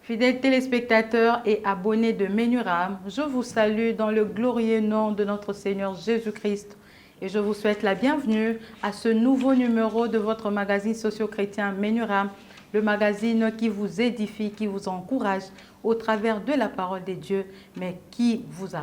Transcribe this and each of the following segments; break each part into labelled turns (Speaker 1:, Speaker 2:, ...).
Speaker 1: Fidèles téléspectateurs et abonnés de Menuram, je vous salue dans le glorieux nom de notre Seigneur Jésus-Christ et je vous souhaite la bienvenue à ce nouveau numéro de votre magazine socio-chrétien Menuram, le magazine qui vous édifie, qui vous encourage au travers de la parole de Dieu, mais qui vous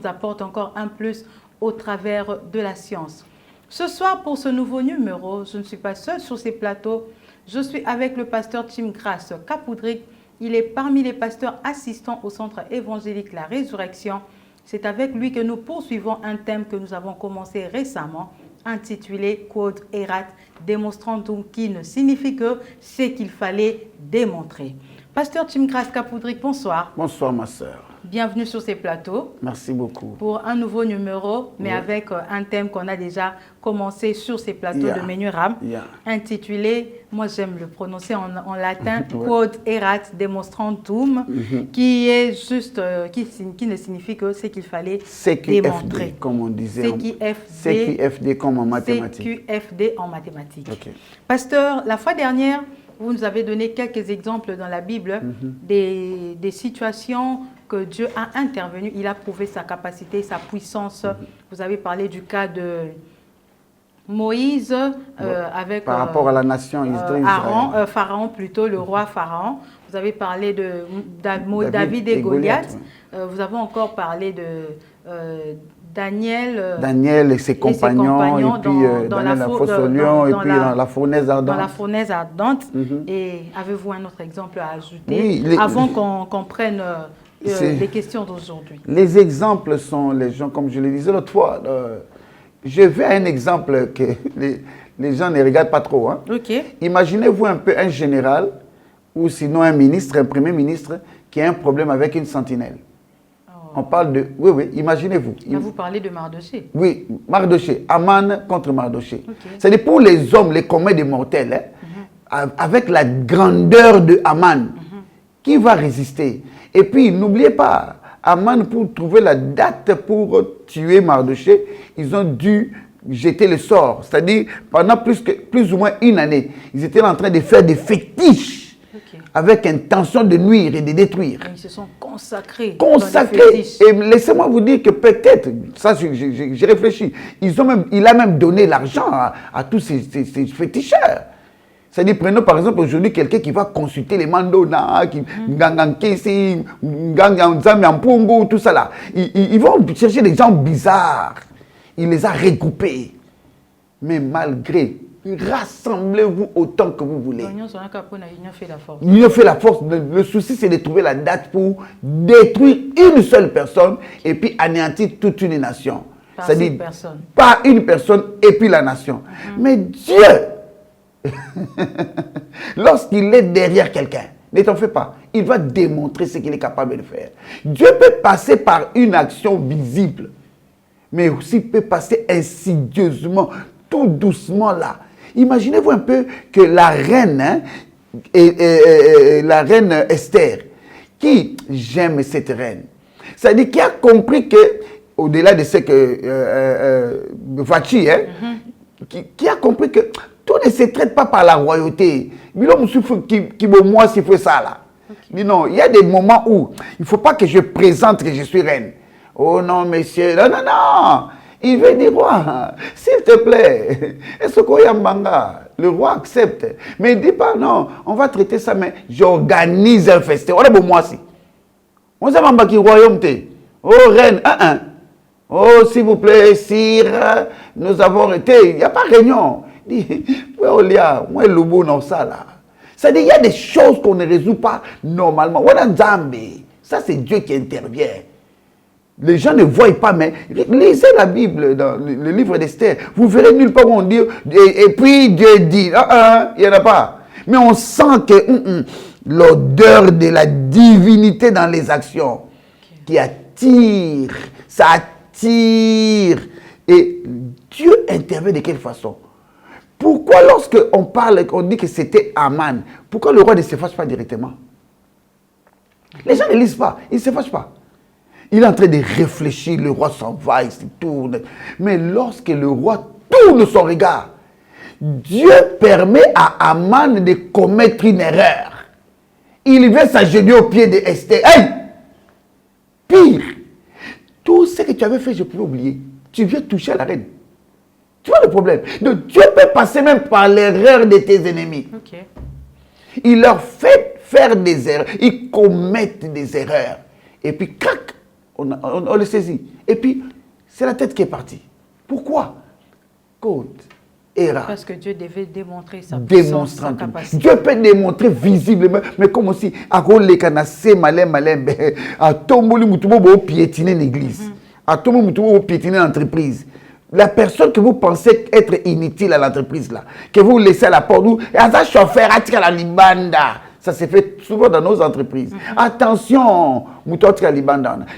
Speaker 1: apporte encore un plus au travers de la science. Ce soir, pour ce nouveau numéro, je ne suis pas seule sur ces plateaux, je suis avec le pasteur Timgrace Kapoudrik. Il est parmi les pasteurs assistants au centre évangélique La Résurrection. C'est avec lui que nous poursuivons un thème que nous avons commencé récemment, intitulé Quod erat demonstrandum, qui ne signifie que ce qu'il fallait démontrer. Pasteur Timgrace Kapoudrik, bonsoir.
Speaker 2: Bonsoir ma sœur.
Speaker 1: Bienvenue sur ces plateaux.
Speaker 2: Merci beaucoup.
Speaker 1: Pour un nouveau numéro, mais avec un thème qu'on a déjà commencé sur ces plateaux de Menuram, intitulé, moi j'aime le prononcer en latin, Quod erat demonstrandum, qui est juste, qui ne signifie que ce qu'il fallait démontrer.
Speaker 2: CQFD, comme on disait.
Speaker 1: CQFD
Speaker 2: comme en mathématiques.
Speaker 1: CQFD en mathématiques.
Speaker 2: Okay.
Speaker 1: Pasteur, la fois dernière, vous nous avez donné quelques exemples dans la Bible des situations que Dieu a intervenu. Il a prouvé sa capacité, sa puissance. Vous avez parlé du cas de Moïse avec
Speaker 2: par rapport à la nation Israël.
Speaker 1: Pharaon plutôt, le roi Pharaon. Vous avez parlé de David et Goliath. Vous avez encore parlé de Daniel
Speaker 2: et ses compagnons, et puis dans la fosse au lion, et puis dans la fournaise ardente.
Speaker 1: Dans la fournaise ardente. Et avez-vous un autre exemple à ajouter avant qu'on prenne les questions d'aujourd'hui? Les
Speaker 2: exemples sont les gens, comme je le disais l'autre fois, je vais à un exemple que les gens ne regardent pas trop. Hein. Imaginez-vous un peu un général ou sinon un ministre, un premier ministre qui a un problème avec une sentinelle. On parle de... Oui, imaginez-vous.
Speaker 1: Là, vous parlez de Mardoché.
Speaker 2: Oui, Mardoché. Aman contre Mardoché. C'est-à-dire pour les hommes, les communs des mortels, hein, avec la grandeur de Aman, qui va résister? Et puis, n'oubliez pas, Aman, pour trouver la date pour tuer Mardoché, ils ont dû jeter le sort. C'est-à-dire, pendant plus ou moins une année, ils étaient en train de faire des fétiches. Avec intention de nuire et de détruire.
Speaker 1: Ils se sont consacrés.
Speaker 2: Et laissez-moi vous dire que peut-être, ça j'ai réfléchi, il a même donné l'argent à tous ces féticheurs. C'est-à-dire, prenons par exemple aujourd'hui quelqu'un qui va consulter les mandona, tout ça là. Ils vont chercher des gens bizarres. Il les a regroupés. Mais malgré... rassemblez-vous autant que vous voulez.
Speaker 1: L'union fait la force.
Speaker 2: L'union fait la force. Le souci, c'est de trouver la date pour détruire une seule personne et puis anéantir toute une nation. C'est-à-dire, pas une personne et puis la nation. Mais Dieu, lorsqu'il est derrière quelqu'un, ne t'en fais pas, il va démontrer ce qu'il est capable de faire. Dieu peut passer par une action visible, mais aussi peut passer insidieusement, tout doucement là. Imaginez-vous un peu que la reine, la reine Esther, qui j'aime cette reine, c'est-à-dire qui a compris que, au-delà de ce que Vachi, qui a compris que tout ne se traite pas par la royauté. Mais là, moi, s'il faut ça là. Mais non, il y a des moments où il ne faut pas que je présente que je suis reine. Oh non, monsieur, non, non, non. Il veut dire, roi, s'il te plaît, est-ce que le roi accepte? Mais il ne dit pas, non, on va traiter ça, mais j'organise un festival. On est bon, moi aussi. On s'est dit, royaume, Oh, reine, oh, s'il vous plaît, sire, nous avons été. Il n'y a pas réunion. Il dit, moi, le bon dans ça, là. C'est-à-dire, il y a des choses qu'on ne résout pas normalement. Ça, c'est Dieu qui intervient. Les gens ne voient pas, mais lisez la Bible dans le livre d'Esther. Vous verrez nulle part où on dit, et puis Dieu dit, il n'y en a pas. Mais on sent que l'odeur de la divinité dans les actions qui attire, ça attire. Et Dieu intervient de quelle façon? Pourquoi lorsque on parle, on dit que c'était Aman, pourquoi le roi ne se fâche pas directement? Les gens ne lisent pas, ils ne se fâchent pas. Il est en train de réfléchir, le roi s'en va, il se tourne. Mais lorsque le roi tourne son regard, Dieu permet à Aman de commettre une erreur. Il vient s'agenouiller au pied d'Esther. Hey! Pire, tout ce que tu avais fait, je pouvais oublier. Tu viens toucher à la reine. Tu vois le problème? Donc Dieu peut passer même par l'erreur de tes ennemis.
Speaker 1: Okay.
Speaker 2: Il leur fait faire des erreurs. Ils commettent des erreurs. Et puis, crac, on le saisit. Et puis, c'est la tête qui est partie. Pourquoi?
Speaker 1: Parce que Dieu devait démontrer sa puissance, sa capacité.
Speaker 2: Dieu peut démontrer visiblement, mais comme aussi, à Tomboli Mutubo piétiner l'église, à Tomboli Mutubo piétiner l'entreprise. La personne que vous pensez être inutile à l'entreprise, là, que vous laissez à la porte, chauffeur, la libanda. Ça se fait souvent dans nos entreprises. Attention,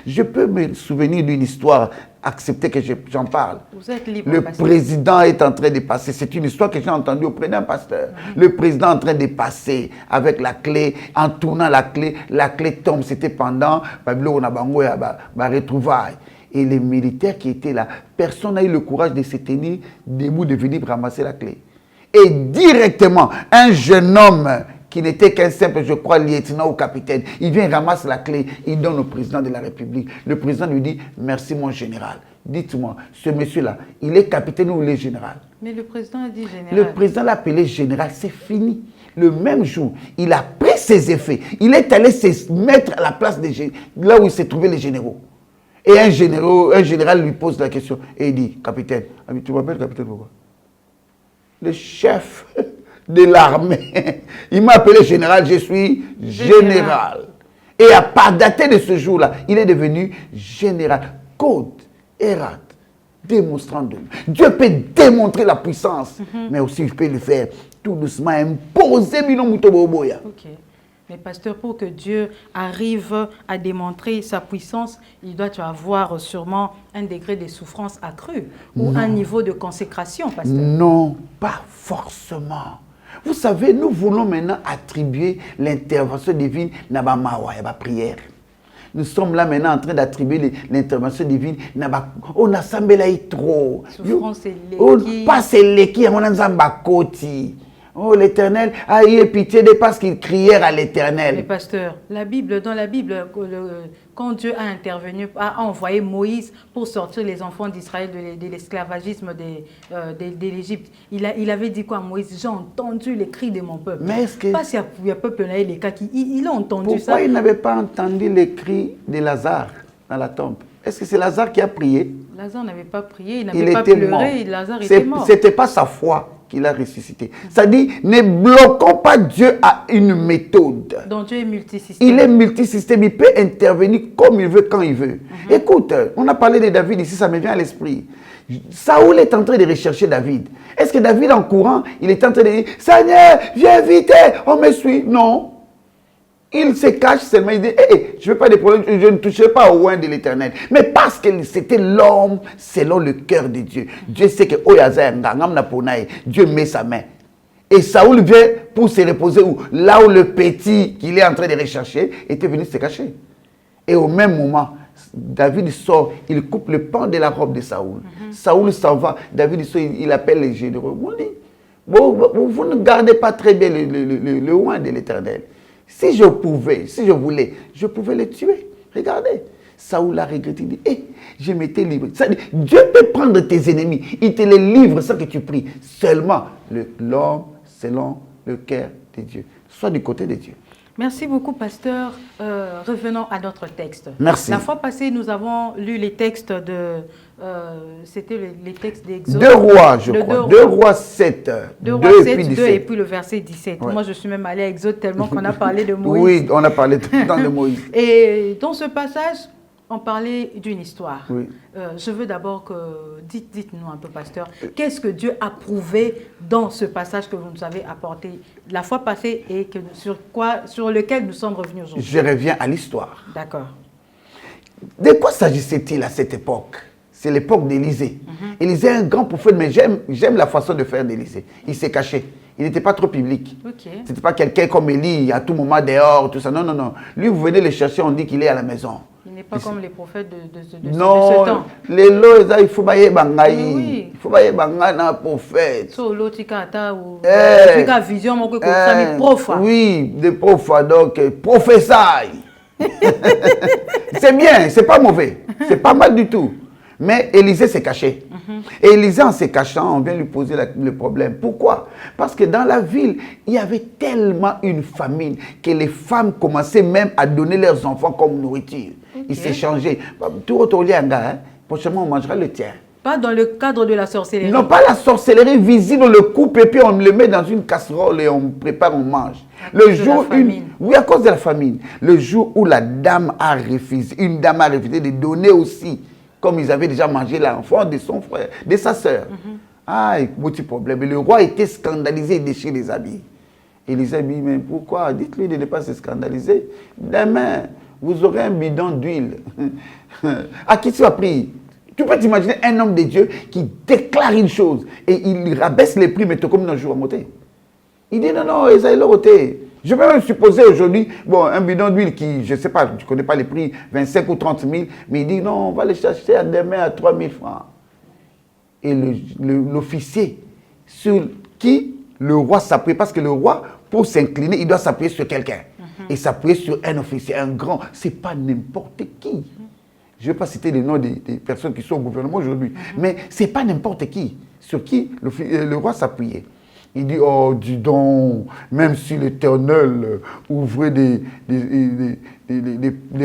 Speaker 2: je peux me souvenir d'une histoire, accepter que j'en parle.
Speaker 1: Vous êtes libre,
Speaker 2: le président est en train de passer. C'est une histoire que j'ai entendue auprès d'un pasteur. Le président est en train de passer avec la clé. En tournant la clé tombe. C'était pendant retrouvailles. Et les militaires qui étaient là, personne n'a eu le courage de se tenir debout, de venir ramasser la clé. Et directement, un jeune homme qui n'était qu'un simple, je crois, lieutenant ou capitaine, il vient ramasser la clé, il donne au président de la République. Le président lui dit, merci mon général. Dites-moi, ce monsieur-là, il est capitaine ou il est général?
Speaker 1: Mais le président a dit général.
Speaker 2: Le président l'a appelé général, c'est fini. Le même jour, il a pris ses effets. Il est allé se mettre à la place des généraux, là où il s'est trouvé les généraux. Et un général lui pose la question et il dit, capitaine, tu m'appelles capitaine pourquoi? Le chef de l'armée, il m'a appelé général, je suis général. Et à part dater de ce jour-là, il est devenu général. Code, Erat, démonstrant de lui. Dieu peut démontrer la puissance, mais aussi il peut le faire tout doucement, imposer Bino Mutoboboya.
Speaker 1: Ok. Mais pasteur, pour que Dieu arrive à démontrer sa puissance, il doit avoir sûrement un degré de souffrance accru ou un niveau de consécration, pasteur.
Speaker 2: Non, pas forcément. Vous savez, nous voulons maintenant attribuer l'intervention divine à la prière. Nous sommes là maintenant en train d'attribuer l'intervention divine. On a semblé trop.
Speaker 1: Souffrance et
Speaker 2: l'équipe. Pas c'est l'équipe, on a zambakoti. Oh, l'Éternel a eu pitié de parce qu'ils crièrent à l'Éternel.
Speaker 1: Mais pasteur, dans la Bible, quand Dieu a intervenu, a envoyé Moïse pour sortir les enfants d'Israël de l'esclavagisme de l'Égypte, il avait dit quoi à Moïse? J'ai entendu les cris de mon peuple.
Speaker 2: Mais est-ce que...
Speaker 1: Pas s'il y a peuple là, les cas qui... Il a entendu
Speaker 2: Pourquoi
Speaker 1: ça.
Speaker 2: Pourquoi il n'avait pas entendu les cris de Lazare dans la tombe? Est-ce que c'est Lazare qui a prié?
Speaker 1: Lazare n'avait pas prié, il n'avait pas pleuré, Lazare était mort.
Speaker 2: Ce n'était pas sa foi qu'il a ressuscité. Ça dit, ne bloquons pas Dieu à une méthode.
Speaker 1: Donc Dieu est multisystème.
Speaker 2: Il est multisystème, il peut intervenir comme il veut, quand il veut. Écoute, on a parlé de David ici, ça me vient à l'esprit. Saoul est en train de rechercher David. Est-ce que David en courant, il est en train de dire, Seigneur, viens vite, on me suit? Non. Il se cache seulement, il dit, je ne veux pas de problème, je ne toucherai pas au oin de l'Éternel. Mais parce que c'était l'homme selon le cœur de Dieu. Dieu sait que Dieu met sa main. Et Saoul vient pour se reposer où? Là où le petit qu'il est en train de rechercher était venu se cacher. Et au même moment, David sort, il coupe le pan de la robe de Saoul. Saoul s'en va, David sort, il appelle les généraux. Vous ne gardez pas très bien le oin de l'Éternel. Si je pouvais, si je voulais, je pouvais le tuer. Regardez. Saoul a regretté, il dit, je m'étais livré. Dieu peut prendre tes ennemis, il te les livre sans que tu pries. Seulement l'homme selon le cœur de Dieu. Sois du côté de Dieu.
Speaker 1: Merci beaucoup, pasteur. Revenons à notre texte.
Speaker 2: Merci.
Speaker 1: La fois passée, nous avons lu les textes de... C'était les textes d'Exode.
Speaker 2: 2 rois, je crois. 2 rois 7.
Speaker 1: 2 rois 7, 2 et puis le verset 17. Ouais. Moi, je suis même allée à Exode tellement qu'on a parlé de Moïse.
Speaker 2: Oui, on a parlé tout le temps de Moïse.
Speaker 1: Et dans ce passage, on parlait d'une histoire.
Speaker 2: Oui.
Speaker 1: Je veux d'abord que... Dites-nous un peu, pasteur, qu'est-ce que Dieu a prouvé dans ce passage que vous nous avez apporté la fois passée et que, sur lequel nous sommes revenus aujourd'hui?
Speaker 2: Je reviens à l'histoire.
Speaker 1: D'accord.
Speaker 2: De quoi s'agissait-il à cette époque? C'est l'époque d'Élisée. Élisée est un grand prophète, mais j'aime la façon de faire d'Élisée. Il s'est caché. Il n'était pas trop public.
Speaker 1: Okay.
Speaker 2: Ce n'était pas quelqu'un comme Élie, à tout moment dehors, tout ça. Non, non, non. Lui, vous venez le chercher, on dit qu'il est à la maison.
Speaker 1: Il n'est pas comme les prophètes de ce temps.
Speaker 2: Les lois, il faut bailler bangaï.
Speaker 1: Oui.
Speaker 2: Il faut bailler bangaï dans le prophète.
Speaker 1: Solo tika ou tika vision mon profa.
Speaker 2: Oui, des profs, donc prophétie. C'est bien, c'est pas mauvais. C'est pas mal du tout. Mais Élisée s'est caché. Et Élisée, en se cachant, on vient lui poser le problème. Pourquoi? Parce que dans la ville, il y avait tellement une famine que les femmes commençaient même à donner leurs enfants comme nourriture. Okay. Ils s'échangeaient. Tout autour de hein? Prochainement, on mangera le tien.
Speaker 1: Pas dans le cadre de la sorcellerie.
Speaker 2: Non, pas la sorcellerie visible, on le coupe et puis on le met dans une casserole et on prépare, on mange. Le jour oui, à cause de la famine. Le jour où la dame a refusé, une dame a refusé de donner aussi, comme ils avaient déjà mangé l'enfant de son frère, de sa sœur. Ah, petit problème. Et le roi était scandalisé, il déchire les habits. Élisée dit, mais pourquoi? Dites-lui de ne pas se scandaliser. Demain, vous aurez un bidon d'huile. À qui tu as pris? Tu peux t'imaginer un homme de Dieu qui déclare une chose et il rabaisse les prix, mais tout comme dans le jour à monter. Il dit non, non, ils allaient ôter. Je peux même supposer aujourd'hui, bon, un bidon d'huile qui, je ne sais pas, je ne connais pas les prix, 25 ou 30 000, mais il dit non, on va les chercher à demain à 3 000 francs. Et l'officier sur qui le roi s'appuie, parce que le roi, pour s'incliner, il doit s'appuyer sur quelqu'un. Et s'appuyer sur un officier, un grand, ce n'est pas n'importe qui. Je ne vais pas citer les noms des personnes qui sont au gouvernement aujourd'hui, mais ce n'est pas n'importe qui sur qui le roi s'appuyait. Il dit, oh, dis donc, même si l'Éternel ouvrait des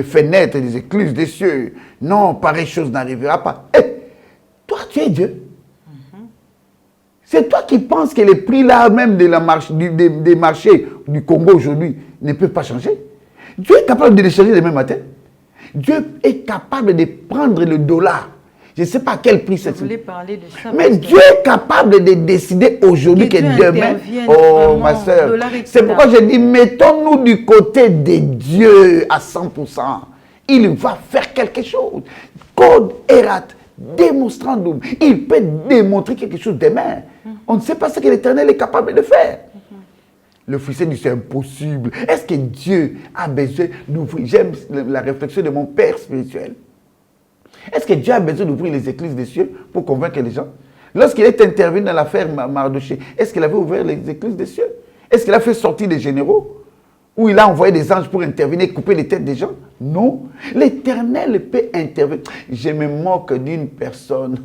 Speaker 2: fenêtres, des écluses des cieux, non, pareille chose n'arrivera pas. Hey, toi, tu es Dieu. C'est toi qui penses que les prix là même des marchés du Congo aujourd'hui ne peuvent pas changer. Dieu est capable de les changer demain matin. Dieu est capable de prendre le dollar. Je ne sais pas à quel prix c'est.
Speaker 1: Je voulais parler de ça.
Speaker 2: Mais Dieu est capable de décider aujourd'hui que demain. Oh, ma soeur. C'est pourquoi je dis, mettons-nous du côté de Dieu à 100%. Il va faire quelque chose. Code erat, démonstrandum. Il peut démontrer quelque chose demain. On ne sait pas ce que l'Éternel est capable de faire. L'officier dit c'est impossible. Est-ce que Dieu a besoin d'ouvrir? J'aime la réflexion de mon père spirituel. Est-ce que Dieu a besoin d'ouvrir les églises des cieux pour convaincre les gens? Lorsqu'il est intervenu dans l'affaire Mardoché, est-ce qu'il avait ouvert les églises des cieux? Est-ce qu'il a fait sortir des généraux? Ou il a envoyé des anges pour intervenir et couper les têtes des gens? Non. L'Éternel peut intervenir. Je me moque d'une personne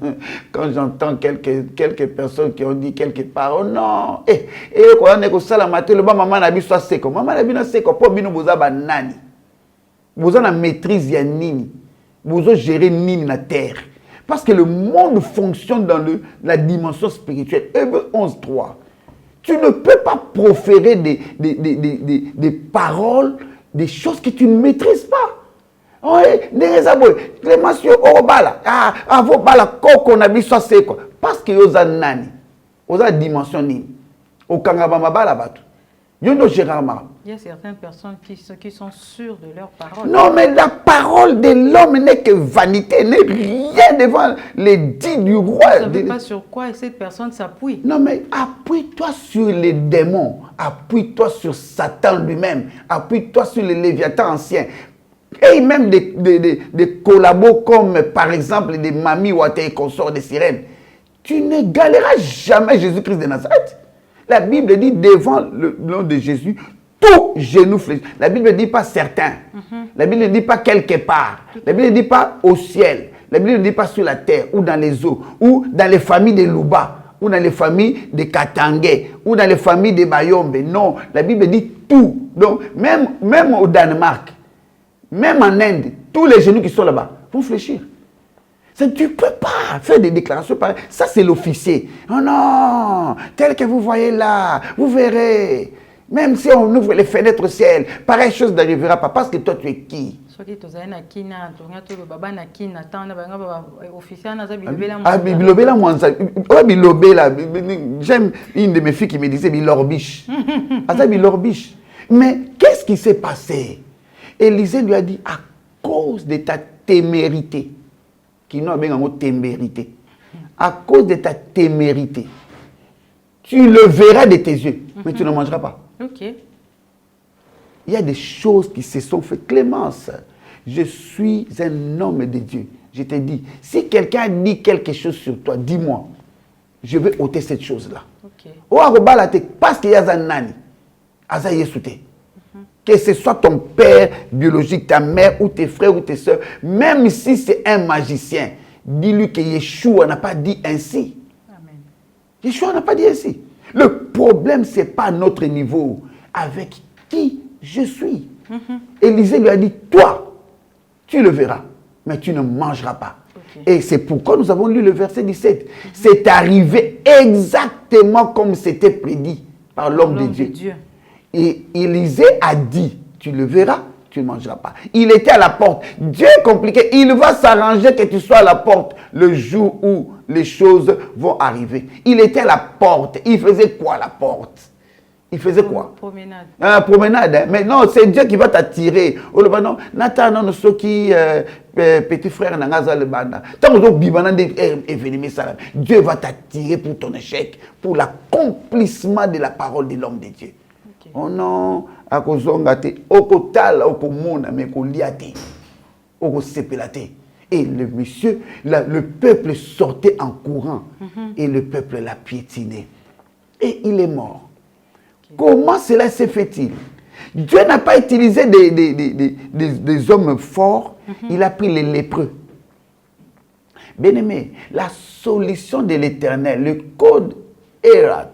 Speaker 2: quand j'entends quelques personnes qui ont dit quelque part, oh non, quand on est au salamate, le maman n'a pas soit sec. Maman n'a pas sec, pour bino boza banani. Vous avez la maîtrise ya nini. Vous avez géré nini la terre. Parce que le monde fonctionne dans la dimension spirituelle. Hébreux 11.3. Tu ne peux pas proférer des paroles, des choses que tu ne maîtrises pas. Parce que vous avez nani, vous avez dimension nini. Il
Speaker 1: y a certaines personnes qui sont sûres de leurs paroles.
Speaker 2: Non, mais la parole de l'homme n'est que vanité, n'est rien devant les dits du roi.
Speaker 1: Je ne sais pas sur quoi cette personne s'appuie.
Speaker 2: Non, mais appuie-toi sur les démons, appuie-toi sur Satan lui-même, appuie-toi sur les Léviathans anciens. Et même des collabos comme par exemple des mamies ou et consorts des sirènes. Tu ne gagneras jamais Jésus-Christ de Nazareth. La Bible dit devant le nom de Jésus, tout genou fléchit. La Bible ne dit pas certains. La Bible ne dit pas quelque part. La Bible ne dit pas au ciel. La Bible ne dit pas sur la terre ou dans les eaux ou dans les familles de Luba ou dans les familles de Katangé ou dans les familles de Bayombe. Non, la Bible dit tout Donc, même au Danemark, même en Inde, tous les genoux qui sont là-bas vont fléchir. Tu ne peux pas faire des déclarations pareilles. Ça, c'est l'officier. Oh non, tel que vous voyez là, vous verrez. Même si on ouvre les fenêtres au ciel, pareille chose n'arrivera pas. Parce que toi, tu es qui? J'aime une de mes filles qui me disait Bilorbiche. Bilorbiche. Mais qu'est-ce qui s'est passé? Élisée lui a dit, à cause de ta témérité, qui n'a pas de témérité, à cause de ta témérité, tu le verras de tes yeux, mais tu ne mangeras pas.
Speaker 1: Ok.
Speaker 2: Il y a des choses qui se sont faites. Clémence, je suis un homme de Dieu. Je te dis, si quelqu'un dit quelque chose sur toi, dis-moi. Je vais ôter cette chose-là. Parce qu'il y a un nani. Que ce soit ton père biologique, ta mère ou tes frères ou tes soeurs, même si c'est un magicien, dis-lui que Yeshua n'a pas dit ainsi. Amen. Yeshua n'a pas dit ainsi. Le problème, ce n'est pas notre niveau. Avec qui je suis. Élisée lui a dit, toi, tu le verras, mais tu ne mangeras pas. Okay. Et c'est pourquoi nous avons lu le verset 17. C'est arrivé exactement comme c'était prédit par l'homme de Dieu. Et Élisée a dit, tu le verras, tu ne mangeras pas. Il était à la porte. Dieu est compliqué. Il va s'arranger que tu sois à la porte le jour où les choses vont arriver. Il était à la porte. Il faisait quoi à la porte? Il faisait quoi?
Speaker 1: Promenade.
Speaker 2: Promenade. Hein? Mais non, c'est Dieu qui va t'attirer. Oh, non, Nathan, non, ceux qui, petit frère, Nangaza, le banda. Dieu va t'attirer pour ton échec, pour l'accomplissement de la parole de l'homme de Dieu. Okay. Oh non, à cause de okotala, okomona, mais koliate, okosepelate. Et le monsieur, le peuple sortait en courant et le peuple l'a piétiné. Et il est mort. Comment cela s'est fait-il? Dieu n'a pas utilisé des hommes forts, il a pris les lépreux. Bien-aimé, la solution de l'Éternel, le code Erat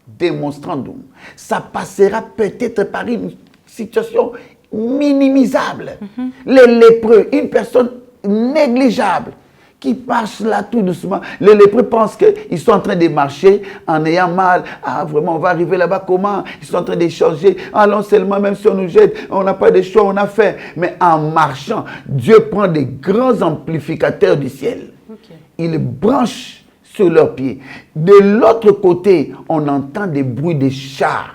Speaker 2: demonstrandum, ça passera peut-être par une situation minimisable. Les lépreux, une personne négligeable, qui marchent là tout doucement. Les lépreux pensent qu'ils sont en train de marcher en ayant mal. Ah, vraiment, on va arriver là-bas comment? Ils sont en train d'échanger. Allons seulement, même si on nous jette, on n'a pas de choix, on a faim. Mais en marchant, Dieu prend des grands amplificateurs du ciel. Okay. Il les branche sur leurs pieds. De l'autre côté, on entend des bruits de chars.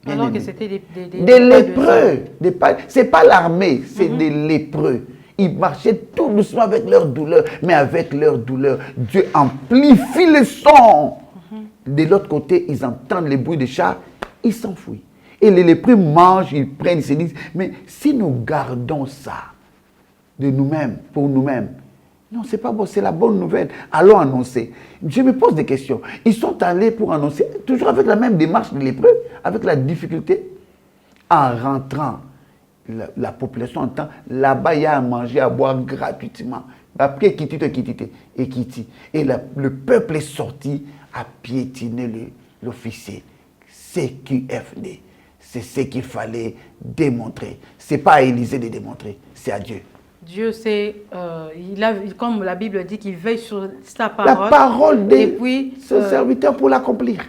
Speaker 1: Alors que c'était
Speaker 2: des lépreux. Ce n'est pas l'armée, c'est des lépreux. Ils marchaient tout doucement avec leur douleur, mais avec leur douleur, Dieu amplifie le son. De l'autre côté, ils entendent les bruits des chars, ils s'enfuient. Et les lépreux mangent, ils prennent, ils se disent, mais si nous gardons ça de nous-mêmes, pour nous-mêmes, non, c'est pas bon, c'est la bonne nouvelle. Allons annoncer. Je me pose des questions. Ils sont allés pour annoncer, toujours avec la même démarche des lépreux, avec la difficulté, en rentrant. La population entend, là-bas, il y a à manger, à boire gratuitement. Après, quitti. Et le peuple est sorti à piétiner l'officier. CQFD. C'est ce qu'il fallait démontrer. Ce n'est pas à Élisée de démontrer, c'est à Dieu.
Speaker 1: Dieu, c'est, comme la Bible dit, qu'il veille sur sa parole.
Speaker 2: La parole de ce serviteur pour l'accomplir.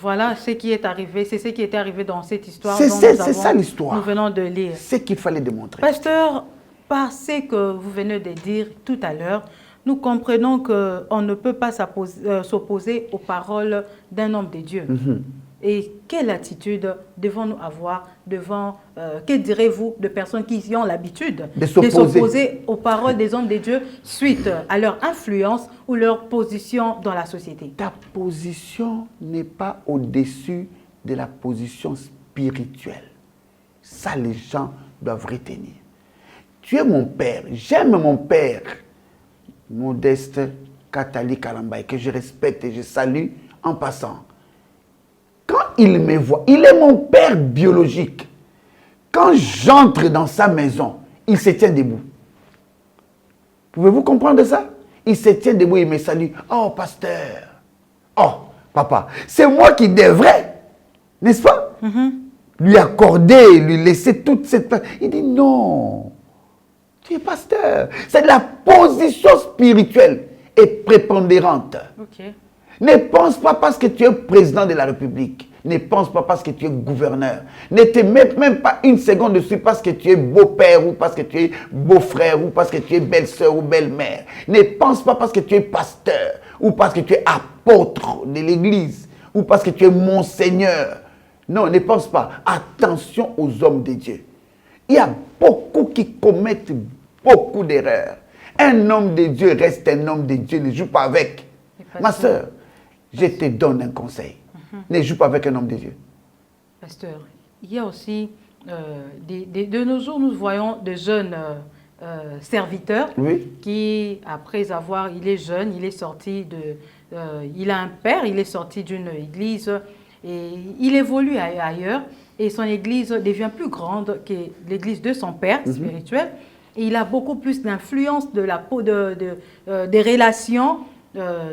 Speaker 1: Voilà ce qui est arrivé, c'est ce qui est arrivé dans cette histoire.
Speaker 2: C'est ça l'histoire.
Speaker 1: Nous venons de lire.
Speaker 2: C'est ce qu'il fallait démontrer.
Speaker 1: Pasteur, par ce que vous venez de dire tout à l'heure, nous comprenons qu'on ne peut pas s'opposer aux paroles d'un homme de Dieu. Et quelle attitude devons-nous avoir devant, que direz-vous de personnes qui ont l'habitude de s'opposer aux paroles des hommes de Dieu suite à leur influence ou leur position dans la société?
Speaker 2: Ta position n'est pas au-dessus de la position spirituelle. Ça, les gens doivent retenir. Tu es mon père, j'aime mon père, Modeste Katali Kalambaye, que je respecte et je salue en passant. Quand il me voit, il est mon père biologique. Quand j'entre dans sa maison, il se tient debout. Pouvez-vous comprendre ça? Il se tient debout, il me salue. Oh, pasteur. Oh, papa. C'est moi qui devrais, n'est-ce pas? lui accorder, lui laisser toute cette place. Il dit non, tu es pasteur. C'est la position spirituelle et prépondérante.
Speaker 1: Ok.
Speaker 2: Ne pense pas parce que tu es président de la République. Ne pense pas parce que tu es gouverneur. Ne te mets même pas une seconde dessus parce que tu es beau-père ou parce que tu es beau-frère ou parce que tu es belle-sœur ou belle-mère. Ne pense pas parce que tu es pasteur ou parce que tu es apôtre de l'Église ou parce que tu es monseigneur. Non, ne pense pas. Attention aux hommes de Dieu. Il y a beaucoup qui commettent beaucoup d'erreurs. Un homme de Dieu reste un homme de Dieu. Ne joue pas avec. Ma soeur, je te donne un conseil. Ne joue pas avec un homme de Dieu.
Speaker 1: Pasteur, il y a aussi, de nos jours, nous voyons de jeunes serviteurs qui, après avoir, il est jeune, il est sorti de, il a un père, il est sorti d'une église et il évolue ailleurs et son église devient plus grande que l'église de son père spirituel et il a beaucoup plus d'influence de des relations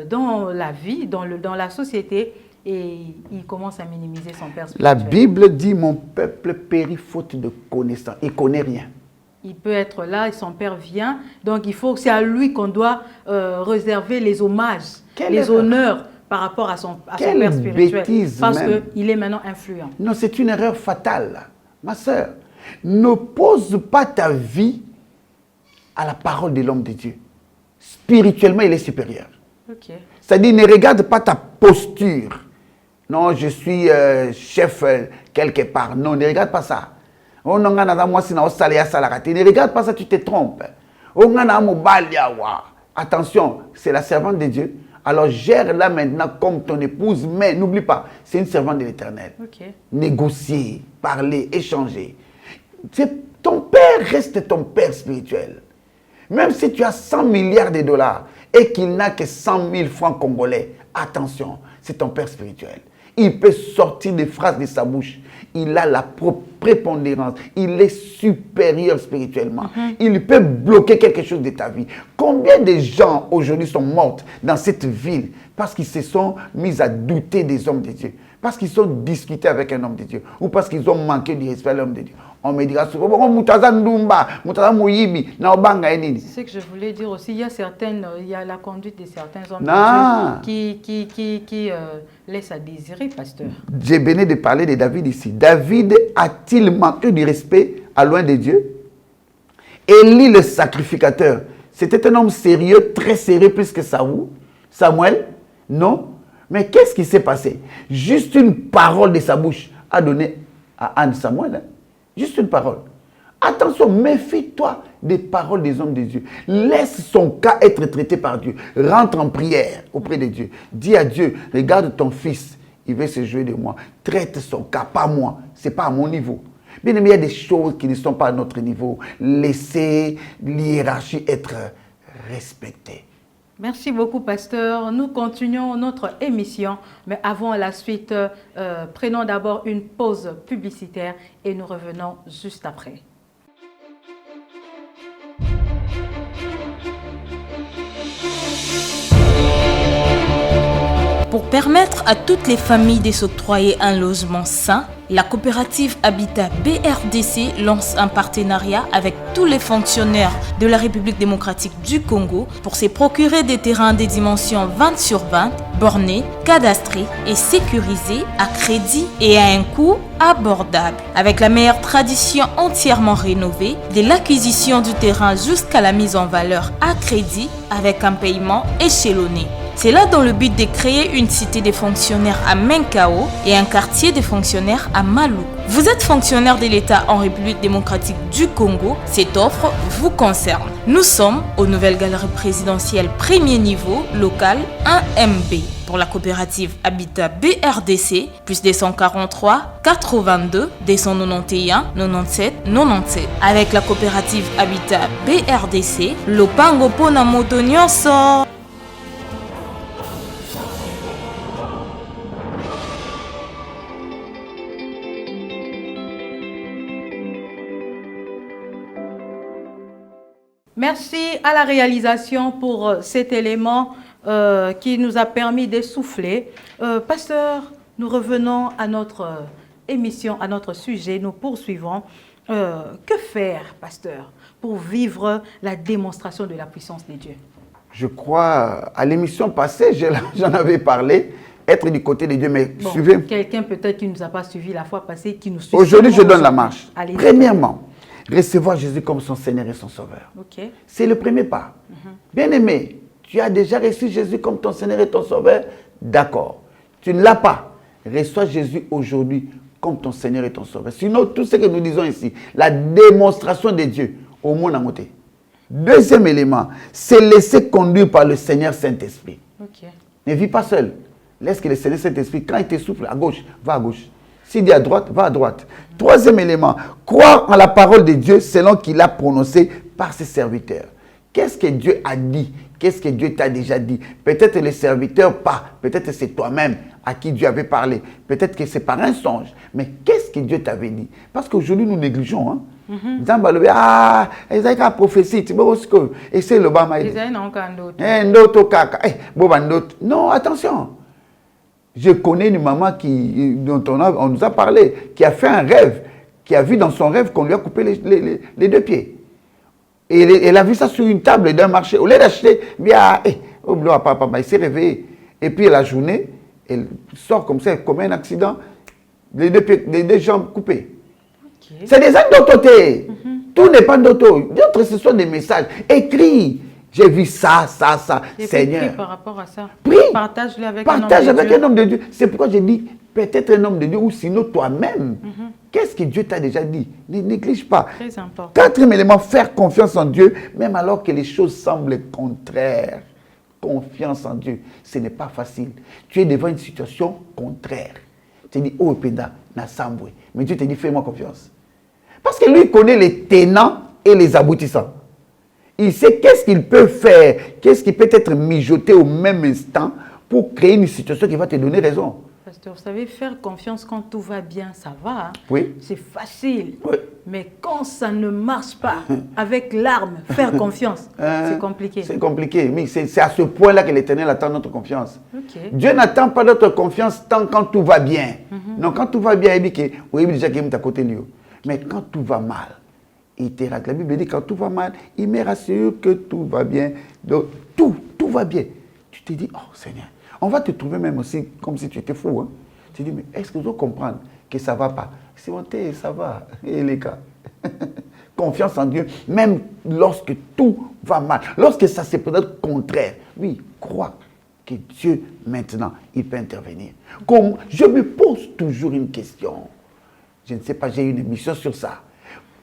Speaker 1: dans la vie, dans la société. Et il commence à minimiser son père spirituel.
Speaker 2: La Bible dit, mon peuple périt faute de connaissance. Il ne connaît rien.
Speaker 1: Il peut être là et son père vient. Donc c'est à lui qu'on doit réserver les hommages, les honneurs par rapport à son père spirituel. Parce qu'il est maintenant influent.
Speaker 2: Non, c'est une erreur fatale. Ma soeur, n'oppose pas ta vie à la parole de l'homme de Dieu. Spirituellement, il est supérieur.
Speaker 1: Okay.
Speaker 2: C'est-à-dire, ne regarde pas ta posture. Non, je suis chef quelque part. Non, ne regarde pas ça. Ne regarde pas ça, tu te trompes. Attention, c'est la servante de Dieu. Alors gère-la maintenant comme ton épouse, mais n'oublie pas, c'est une servante de l'Éternel.
Speaker 1: Okay.
Speaker 2: Négocier, parler, échanger. Ton père reste ton père spirituel. Même si tu as 100 milliards de dollars et qu'il n'a que 100 000 francs congolais, attention, c'est ton père spirituel. Il peut sortir des phrases de sa bouche. Il a la prépondérance. Il est supérieur spirituellement. Il peut bloquer quelque chose de ta vie. Combien de gens aujourd'hui sont morts dans cette ville parce qu'ils se sont mis à douter des hommes de Dieu, parce qu'ils ont discuté avec un homme de Dieu ou parce qu'ils ont manqué du respect à l'homme de Dieu. On me dira souvent,
Speaker 1: c'est ce que je voulais dire aussi. Il y a la conduite de certains hommes de Dieu qui laisse à désirer, pasteur.
Speaker 2: J'ai béni de parler de David ici. David a-t-il manqué du respect à loin de Dieu? Élie le sacrificateur, c'était un homme sérieux, très sérieux plus que Samuel? Non. Mais qu'est-ce qui s'est passé? Juste une parole de sa bouche a donné à Anne Samuel. Hein? Juste une parole. Attention, méfie-toi des paroles des hommes de Dieu. Laisse son cas être traité par Dieu. Rentre en prière auprès de Dieu. Dis à Dieu, regarde ton fils, il veut se jouer de moi. Traite son cas, pas moi. Ce n'est pas à mon niveau. Bien aimé, il y a des choses qui ne sont pas à notre niveau. Laissez l'hiérarchie être respectée.
Speaker 1: Merci beaucoup, pasteur. Nous continuons notre émission, mais avant la suite, prenons d'abord une pause publicitaire et nous revenons juste après.
Speaker 3: Pour permettre à toutes les familles de s'octroyer un logement sain, la coopérative Habitat BRDC lance un partenariat avec tous les fonctionnaires de la République démocratique du Congo pour se procurer des terrains de dimension 20 sur 20, bornés, cadastrés et sécurisés à crédit et à un coût abordable. Avec la meilleure tradition entièrement rénovée, de l'acquisition du terrain jusqu'à la mise en valeur à crédit avec un paiement échelonné. C'est là dans le but de créer une cité des fonctionnaires à Menkao et un quartier des fonctionnaires à Malou. Vous êtes fonctionnaire de l'État en République démocratique du Congo, cette offre vous concerne. Nous sommes aux Nouvelles Galeries présidentielles premier niveau, local 1MB. Pour la coopérative Habitat BRDC, plus 243 82 291 97 97. Avec la coopérative Habitat BRDC, Lopango Pona Moto Nyonso.
Speaker 1: Merci à la réalisation pour cet élément qui nous a permis d'essouffler. Pasteur, nous revenons à notre émission, à notre sujet. Nous poursuivons. Que faire, pasteur, pour vivre la démonstration de la puissance de Dieu?
Speaker 2: Je crois, à l'émission passée, j'en avais parlé, être du côté de Dieu, mais
Speaker 1: Bon,
Speaker 2: suivez.
Speaker 1: quelqu'un peut-être qui ne nous a pas suivi la fois passée, qui nous suit.
Speaker 2: Aujourd'hui, je donne la marche.
Speaker 1: Allez-y.
Speaker 2: Premièrement, recevoir Jésus comme son Seigneur et son Sauveur.
Speaker 1: Ok.
Speaker 2: C'est le premier pas. Bien-aimé, tu as déjà reçu Jésus comme ton Seigneur et ton Sauveur? D'accord. Tu ne l'as pas. Reçois Jésus aujourd'hui comme ton Seigneur et ton Sauveur. Sinon, tout ce que nous disons ici, la démonstration de Dieu au monde à monter. Deuxième élément, c'est laisser conduire par le Seigneur Saint-Esprit.
Speaker 1: Ok.
Speaker 2: Ne vis pas seul. Laisse que le Seigneur Saint-Esprit, quand il te souffle à gauche, va à gauche. S'il dit à droite, va à droite. Troisième élément, croire en la parole de Dieu selon qu'il a prononcé par ses serviteurs. Qu'est-ce que Dieu a dit? Qu'est-ce que Dieu t'a déjà dit? Peut-être les serviteurs pas. Peut-être c'est toi-même à qui Dieu avait parlé. Peut-être que c'est par un songe. Mais qu'est-ce que Dieu t'avait dit? Parce qu'aujourd'hui, nous négligeons. Hein? Isaïe a prophétie. Et c'est le bas. Non, attention. Je connais une maman dont on nous a parlé, qui a fait un rêve, qui a vu dans son rêve qu'on lui a coupé les deux pieds. Et elle a vu ça sur une table d'un marché. Au lieu d'acheter, il s'est réveillé. Et puis la journée, elle sort comme ça, comme un accident, les deux jambes coupées. Okay. C'est des anecdotes. Tout n'est pas d'auto. D'autres, ce sont des messages. Écris. J'ai vu ça, Seigneur.
Speaker 1: Prie par rapport à ça.
Speaker 2: Prie.
Speaker 1: Partage-le avec
Speaker 2: Partage avec un homme de Dieu. C'est pourquoi j'ai dit, peut-être un homme de Dieu ou sinon toi-même. Qu'est-ce que Dieu t'a déjà dit? Ne néglige pas.
Speaker 1: Très important.
Speaker 2: Quatrième élément, faire confiance en Dieu, même alors que les choses semblent contraires. Confiance en Dieu, ce n'est pas facile. Tu es devant une situation contraire. Tu te dis, oh, Penda, Nassamboué. Mais Dieu te dit, fais-moi confiance. Parce que lui connaît les tenants et les aboutissants. Il sait qu'est-ce qu'il peut faire, qu'est-ce qui peut être mijoté au même instant pour créer une situation qui va te donner raison.
Speaker 1: Pasteur, vous savez, faire confiance quand tout va bien, ça va. Hein?
Speaker 2: Oui.
Speaker 1: C'est facile.
Speaker 2: Oui.
Speaker 1: Mais quand ça ne marche pas, avec l'arme, faire confiance, c'est compliqué.
Speaker 2: C'est compliqué. Mais c'est à ce point-là que l'Éternel attend notre confiance.
Speaker 1: Okay.
Speaker 2: Dieu n'attend pas notre confiance tant quand tout va bien. Non, quand tout va bien, il dit que oui, déjà qu'il est à côté de lui. Mais quand tout va mal, il te rassure. La Bible dit quand tout va mal, il me rassure que tout va bien. Donc, tout va bien. Tu te dis, oh Seigneur, on va te trouver même aussi comme si tu étais fou. Hein? Tu te dis, mais est-ce que je dois comprendre que ça ne va pas? Si on t'est, ça va. Et les gars, confiance en Dieu, même lorsque tout va mal, lorsque ça se peut être contraire. Oui, crois que Dieu, maintenant, il peut intervenir. Comme je me pose toujours une question. Je ne sais pas, j'ai une émission sur ça.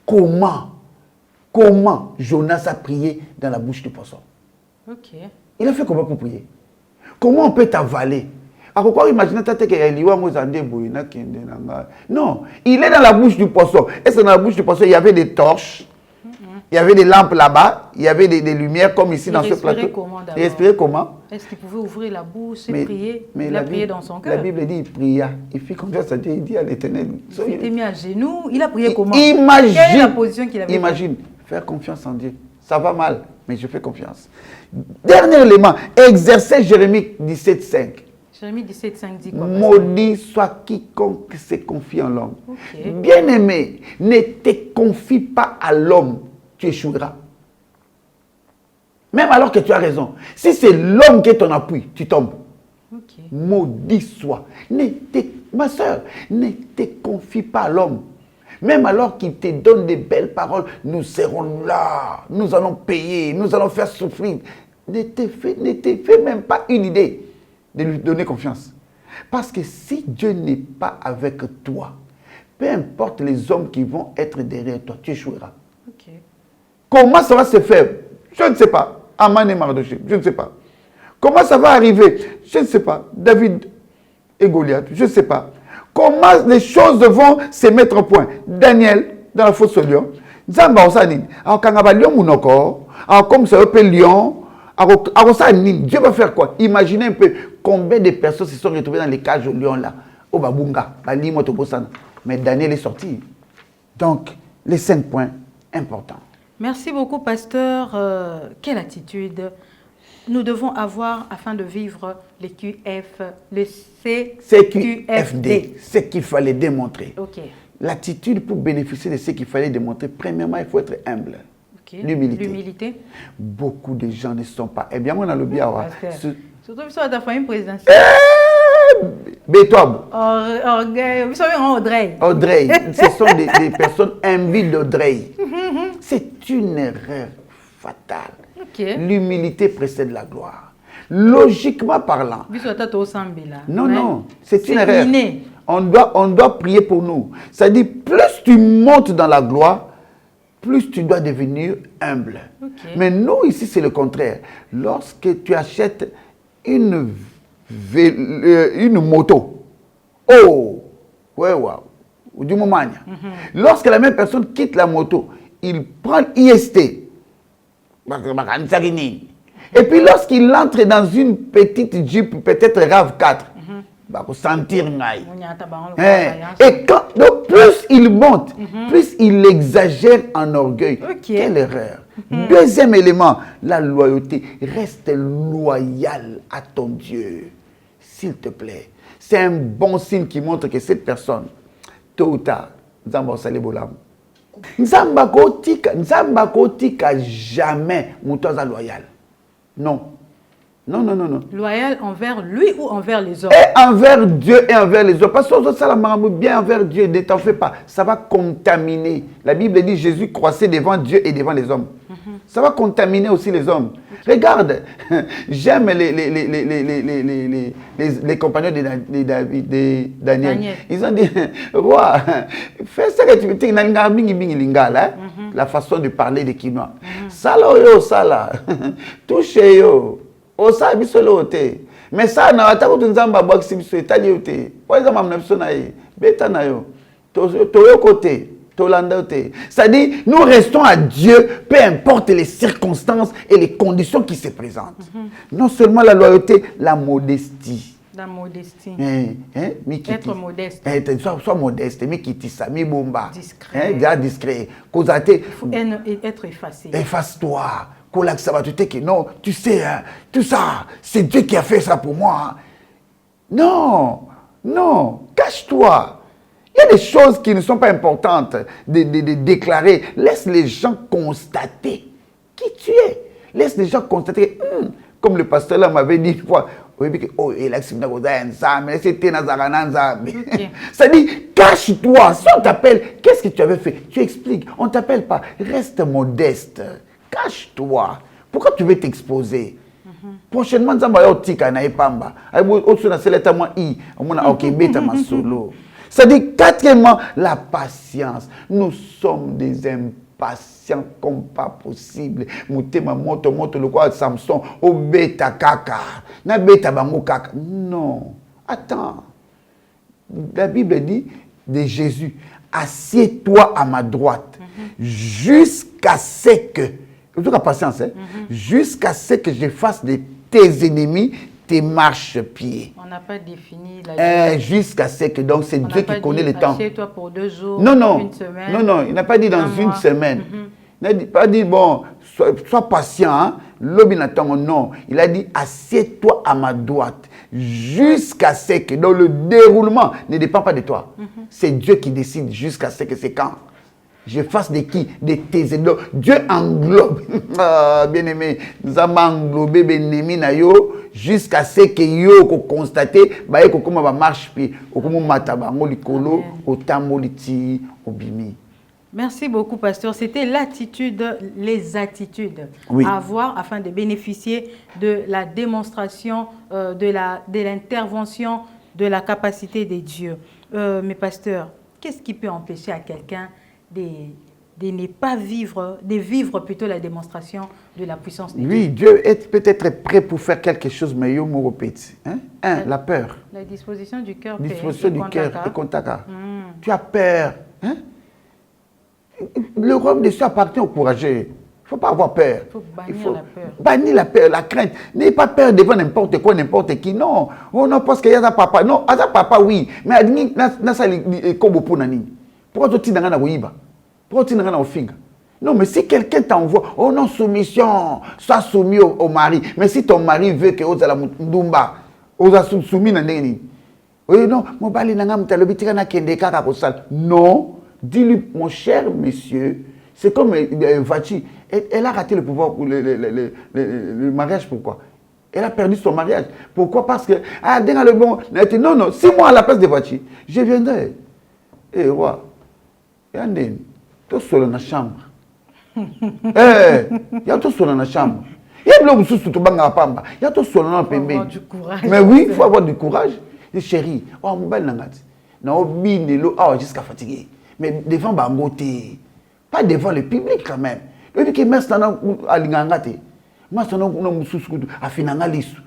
Speaker 2: Comment Jonas a prié dans la bouche du poisson?
Speaker 1: Ok.
Speaker 2: Il a fait comment pour prier? Comment on peut t'avaler? Alors, imaginez non, il est dans la bouche du poisson. Est-ce que dans la bouche du poisson, il y avait des torches? Il y avait des lampes là-bas, il y avait des lumières comme ici dans ce plateau. Il respirait comment?
Speaker 1: Est-ce qu'il pouvait ouvrir la bouche et prier? Il a prié dans son cœur.
Speaker 2: La Bible dit il pria. Il fit confiance à Dieu, il dit à l'Éternel.
Speaker 1: Il s'était mis à genoux, il a prié comment?
Speaker 2: Imagine.
Speaker 1: Quelle est la position qu'il avait?
Speaker 2: Imagine, faire confiance en Dieu. Ça va mal, mais je fais confiance. Dernier élément, exercer Jérémie 17,5.
Speaker 1: Jérémie 17,5 dit quoi?
Speaker 2: Maudit soit quiconque se confie en l'homme.
Speaker 1: Okay.
Speaker 2: Bien-aimé, ne te confie pas à l'homme, tu échoueras. Même alors que tu as raison. Si c'est l'homme qui est ton appui, tu tombes.
Speaker 1: Okay.
Speaker 2: Maudit soit. Ma soeur, ne te confie pas à l'homme. Même alors qu'il te donne des belles paroles, nous serons là, nous allons payer, nous allons faire souffrir. Ne te fais même pas une idée de lui donner confiance. Parce que si Dieu n'est pas avec toi, peu importe les hommes qui vont être derrière toi, tu échoueras.
Speaker 1: Okay.
Speaker 2: Comment ça va se faire? Je ne sais pas. Aman et Mardoché, je ne sais pas. Comment ça va arriver? Je ne sais pas. David et Goliath, je ne sais pas. Comment les choses vont se mettre au point? Daniel, dans la fosse au lion, Zamba Osani, alors quand on va lion mounoko, alors comme ça peut lion, alors ça Dieu va faire quoi? Imaginez un peu combien de personnes se sont retrouvées dans les cages au lion là, au Babunga, mais Daniel est sorti. Donc, les 5 points importants.
Speaker 1: Merci beaucoup, pasteur. Quelle attitude nous devons avoir afin de vivre le
Speaker 2: CQFD, ce qu'il fallait démontrer.
Speaker 1: Ok.
Speaker 2: L'attitude pour bénéficier de ce qu'il fallait démontrer, premièrement, il faut être humble.
Speaker 1: Okay.
Speaker 2: L'humilité. Beaucoup de gens ne sont pas. Eh bien, on a le bien.
Speaker 1: Surtout sur ta famille présidentielle.
Speaker 2: Bétoib.
Speaker 1: Audrey.
Speaker 2: Ce sont des personnes imbues d'Audrey. C'est une erreur fatale.
Speaker 1: Okay.
Speaker 2: L'humilité précède la gloire. Logiquement parlant. Non, c'est une erreur. On doit prier pour nous. C'est-à-dire, plus tu montes dans la gloire, plus tu dois devenir humble.
Speaker 1: Okay.
Speaker 2: Mais nous, ici, c'est le contraire. Lorsque tu achètes une moto, du moment. Lorsque la même personne quitte la moto, il prend l'IST. Et puis lorsqu'il entre dans une petite Jeep, peut-être RAV4, il va sentir ngaï. Et donc plus il monte, plus il exagère en orgueil.
Speaker 1: Okay.
Speaker 2: Quelle erreur. Deuxième élément, la loyauté. Reste loyal à ton Dieu. S'il te plaît. C'est un bon signe qui montre que cette personne, tôt ou tard, Nzamba Salebolam. Nzamba kotika jamais moutoza loyal. Non.
Speaker 1: Loyal envers lui ou envers les hommes?
Speaker 2: Et envers Dieu et envers les hommes. Parce que ça la bien envers Dieu, ne t'en fais pas. Ça va contaminer. La Bible dit Jésus croissait devant Dieu et devant les hommes. Ça va contaminer aussi les hommes. Regarde, j'aime les compagnons de Daniel. Ils ont dit, roi, fais ça que tu veux dire, la façon de parler des Quinois. Sala yo sala, touche yo, osa bisolo te. Mais ça, na atako tunzamba boxi biso etali yo te. Kwa exemple, amna biso na ye, beta na yo, toyo côté. C'est-à-dire, nous restons à Dieu, peu importe les circonstances et les conditions qui se présentent. Non seulement la loyauté, la modestie.
Speaker 1: La modestie.
Speaker 2: Être
Speaker 1: modeste.
Speaker 2: Sois modeste, mais qui dit ça, mais bomba.
Speaker 1: Discret.
Speaker 2: Discret.
Speaker 1: Il faut être effacé.
Speaker 2: Efface-toi. Non, tu sais, hein, tout ça, c'est Dieu qui a fait ça pour moi. Non, cache-toi. Il y a des choses qui ne sont pas importantes de déclarer. Laisse les gens constater qui tu es. Laisse les gens constater. Comme le pasteur là m'avait dit une fois, ça dit, cache-toi. Si on t'appelle, qu'est-ce que tu avais fait? Tu expliques. On ne t'appelle pas. Reste modeste. Cache-toi. Pourquoi tu veux t'exposer? Prochainement, c'est-à-dire, quatrièmement, la patience. Nous sommes des impatients comme pas possible. Moutema moto le quoi Samson, au beta kaka. Na beta bango kaka. Non. Attends. La Bible dit de Jésus, assieds-toi à ma droite jusqu'à ce que, en tout cas patience, jusqu'à ce que je fasse de tes ennemis tes marches-pieds.
Speaker 1: On n'a pas défini la durée.
Speaker 2: Jusqu'à ce que, donc c'est Dieu qui connaît le temps.
Speaker 1: Assieds-toi pour 2 jours,
Speaker 2: une
Speaker 1: semaine.
Speaker 2: Non, il n'a pas dit dans une semaine. Il n'a pas dit, bon, sois patient, hein? Non, il a dit, assieds-toi à ma droite jusqu'à ce que, donc le déroulement ne dépend pas de toi. C'est Dieu qui décide jusqu'à ce que c'est quand. Je fasse de qui? De tes ennemis. Dieu englobe. Bien-aimé, nous avons englobé Benemi na yo jusqu'à ce que yo ko constater ba ko koma ba marche puis okomo mataba ngolikolo otamoliti obimi.
Speaker 1: Merci beaucoup, pasteur. C'était l'attitude, les attitudes à avoir afin de bénéficier de la démonstration, de l'intervention, de la capacité des dieux. Mais pasteur, qu'est-ce qui peut empêcher à quelqu'un de ne pas vivre, de vivre plutôt la démonstration de la puissance de Dieu?
Speaker 2: Oui, Dieu est peut-être prêt pour faire quelque chose, mais il me répète. La peur.
Speaker 1: La disposition du cœur.
Speaker 2: Disposition du cœur et contaka. Tu as peur. Le royaume de Dieu appartient aux courageux. Il ne faut pas avoir peur.
Speaker 1: Il faut bannir la peur.
Speaker 2: Bannir la peur, la crainte. N'ayez pas peur devant n'importe quoi, n'importe qui. Non. Oh non, parce qu'il y a un papa. Non, un papa, oui. Mais il y a un comme pour nani. Pourquoi tu n'as pas de pourquoi tu n'as pas de finger? Non, mais si quelqu'un t'envoie, oh non, soumission, sois soumis au mari. Mais si ton mari veut que tu la mundumba, tu soumis à n'engeni. Oui, non, mon bali n'a pas de kende kaka kosal. Non, dis-lui, mon cher monsieur, c'est comme Vachi. Elle a raté le pouvoir pour le mariage. Pourquoi? Elle a perdu son mariage. Pourquoi? Parce que, ah, le bon, non, non, si moi à la place de Vachi, je viendrai. Eh, roi, yandeni, tu es seul dans la chambre. Il y a tout seul dans la chambre. Il y a de l'eau sous tout banga pamba. Il y a tout seul dans le pembe. Mais oui, il faut avoir du courage. Chérie, oh, mon bel nangati. Non, binelo, oh, jusqu'à fatigué. Mais devant Bangote. Pas devant le public quand même. Le dit que mère stana alingangate. Moi stana no mususukutu afinanga lisu.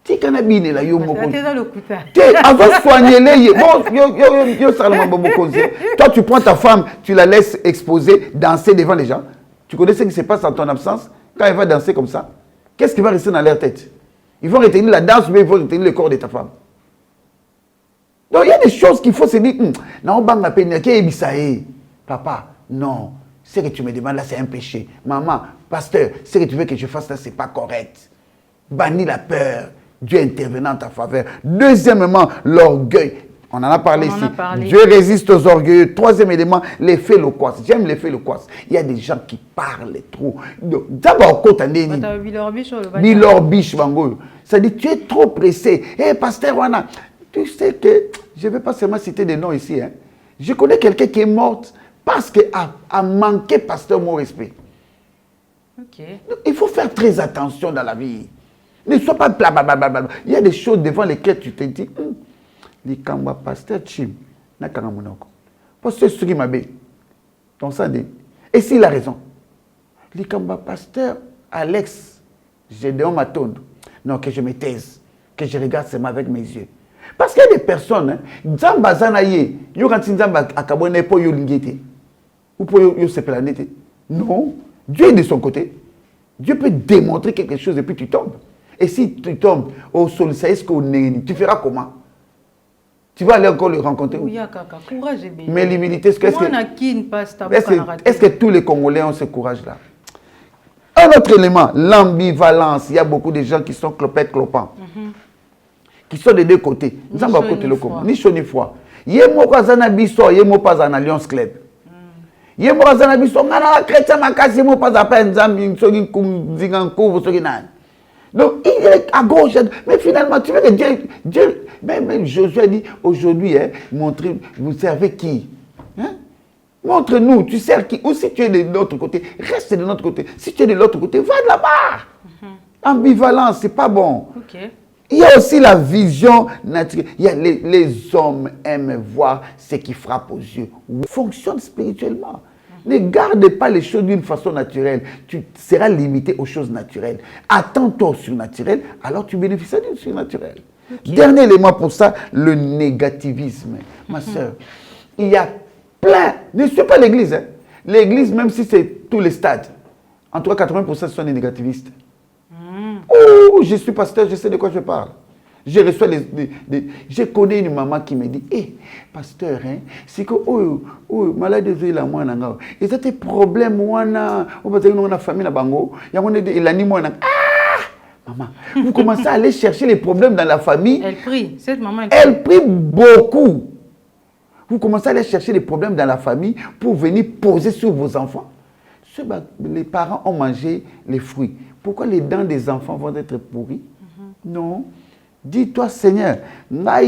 Speaker 2: Ti kana bine la yo moko.
Speaker 1: T'es dans le couteau.
Speaker 2: T'es avant soigner les bon yo salama bobo conseil. Toi tu prends ta femme, tu la laisses exposer, danser devant les gens. Tu connais ce qui se passe en ton absence quand elle va danser comme ça? Qu'est-ce qui va rester dans leur tête? Ils vont retenir la danse mais ils vont retenir le corps de ta femme. Donc il y a des choses qu'il faut se dire, non, papa, non, ce que tu me demandes là, c'est un péché. Maman, pasteur, ce que tu veux que je fasse là, c'est pas correct. Bannis la peur, Dieu intervenant en ta faveur. Deuxièmement, l'orgueil. On en a parlé ici. Dieu résiste aux orgueilleux. Troisième élément, l'effet loquace. J'aime l'effet loquace. Il y a des gens qui parlent trop. D'abord, quand on est Bilorbiche, ça dit, tu es trop pressé. Hé, pasteur Wana, tu sais que, je ne vais pas seulement citer des noms ici, hein. Je connais quelqu'un qui est mort parce qu'il a manqué pasteur mon respect.
Speaker 1: Okay.
Speaker 2: Donc, il faut faire très attention dans la vie. Ne sois pas blablabla. Il y a des choses devant lesquelles tu te dis, les kamba pasteur Chim, nakanga monoko. Pasteur Sugi Mabe. Donc ça dit. Et s'il a raison, les kamba pasteur Alex, Gédéon Matondo. Non, que je me taise, que je regarde seulement avec mes yeux. Parce qu'il y a des personnes, Nzamba Zanaye, yo quand Nzamba akabone po yo lingete ou po yo se planète. Non, Dieu est de son côté. Dieu peut démontrer quelque chose et puis tu tombes. Et si tu tombes au sol, ça est-ce qu'on est, tu feras comment? Tu vas aller encore le rencontrer?
Speaker 1: Oui, kaka, courage et bien.
Speaker 2: Mais l'humilité, est-ce que tous les Congolais ont ce courage-là? Un autre élément, l'ambivalence. Il y a beaucoup de gens qui sont clopettes, clopants. Qui sont des deux côtés. Nous avons côté le commun. Ni chaud ni froid. Yemo kazana biso, yemo pas en Alliance Club. Yemo kazana biso, ngana chrétien makasi, yemo pas à peine zambi, sogi zingankou, sogi nan. Donc il est à gauche, mais finalement tu veux que Dieu, même Josué dit aujourd'hui, hein, montrez, vous servez qui? Hein? Montre-nous, tu sers qui? Ou si tu es de l'autre côté, reste de notre côté. Si tu es de l'autre côté, va de là-bas. Ambivalence, c'est pas bon.
Speaker 1: Okay.
Speaker 2: Il y a aussi la vision naturelle. Il y a les hommes aiment voir ce qui frappe aux yeux. Fonctionne spirituellement. Ne garde pas les choses d'une façon naturelle. Tu seras limité aux choses naturelles. Attends-toi au surnaturel, alors tu bénéficieras du surnaturel. Okay. Dernier élément pour ça, le négativisme. Ma soeur, il y a plein. Ne suis pas l'église. Hein. L'église, même si c'est tous les stades, en tout cas 80% sont des négativistes. Oh, je suis pasteur, je sais de quoi je parle. Je reçois je connais une maman qui me dit, hé, pasteur, hein, c'est que, malade de la moine, et ça des problèmes, on a famille à Bango, il a ni moi, maman, vous commencez à aller chercher les problèmes dans la famille.
Speaker 1: Elle prie, cette maman,
Speaker 2: elle prie beaucoup. Vous commencez à aller chercher les problèmes dans la famille pour venir poser sur vos enfants. Les parents ont mangé les fruits. Pourquoi les dents des enfants vont être pourries? Non. Dis-toi, Seigneur, leurs